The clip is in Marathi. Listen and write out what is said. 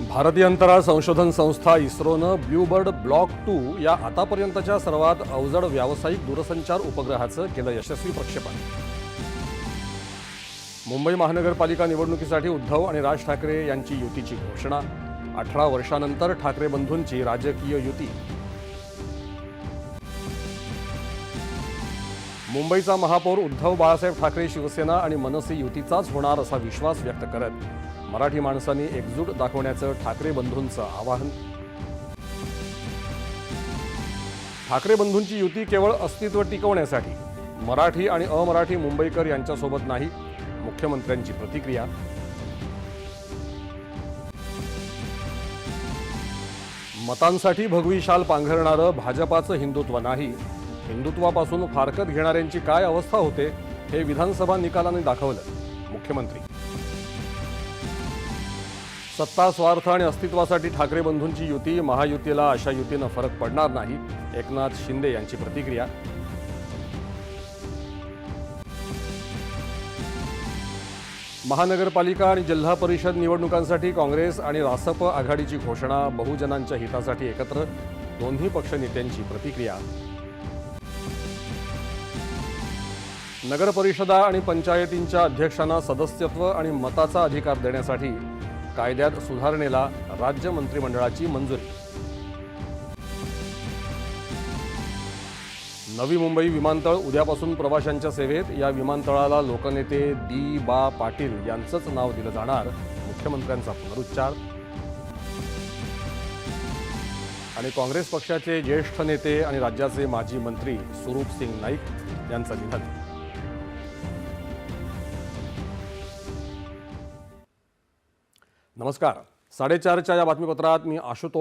भारतीय अंतराळ संशोधन संस्था इस्रोनं ब्लूबर्ड ब्लॉक 2 या आतापर्यंतच्या सर्वात अवजड व्यावसायिक दूरसंचार उपग्रहाचं केलं यशस्वी प्रक्षेपण। मुंबई महानगरपालिका निवडणुकीसाठी उद्धव आणि राज ठाकरे यांची युतीची घोषणा। 18 वर्षांनंतर ठाकरे बंधूंची राजकीय युती। मुंबईचा महापौर उद्धव बाळासाहेब ठाकरे शिवसेना आणि मनसे युतीचाच होणार असा विश्वास व्यक्त करत मराठी माणसांनी एकजूट दाखवण्याचं ठाकरे बंधूंचं आवाहन। ठाकरे बंधूंची युती केवळ अस्तित्व टिकवण्यासाठी, मराठी आणि अमराठी मुंबईकर यांच्यासोबत नाही, मुख्यमंत्र्यांची प्रतिक्रिया। मतांसाठी भगवी शाल पांघरणारं भाजपाचं हिंदुत्व नाही, हिंदुत्वापासून फारकत घेणाऱ्यांची काय अवस्था होते हे विधानसभा निकालाने दाखवलं, मुख्यमंत्री। सत्ता, स्वार्थ आणि अस्तित्वासाठी ठाकरे बंधूंची युती, महायुतीला अशा युतीनं फरक पडणार नाही, एकनाथ शिंदे यांची प्रतिक्रिया। महानगरपालिका आणि जिल्हा परिषद निवडणुकांसाठी काँग्रेस आणि रासप आघाडीची घोषणा, बहुजनांच्या हितासाठी एकत्र, दोन्ही पक्ष नेत्यांची प्रतिक्रिया। नगरपरिषदा आणि पंचायतींच्या अध्यक्षांना सदस्यत्व आणि मताचा अधिकार देण्यासाठी कायद्यात सुधारणेला राज्य मंत्रिमंडळाची मंजुरी। नवी मुंबई विमानतळ उद्यापासून प्रवाशांच्या सेवेत। या विमानतळाला लोकनेते डी.बा. पाटील यांचंच नाव दिलं जाणार, मुख्यमंत्र्यांचा पुनरुच्चार। आणि काँग्रेस पक्षाचे ज्येष्ठ नेते आणि राज्याचे माजी मंत्री सुरूप सिंग नाईक यांचं निधन। नमस्कार, 4:30च्या या बातमीपत्रात मी आशुतोष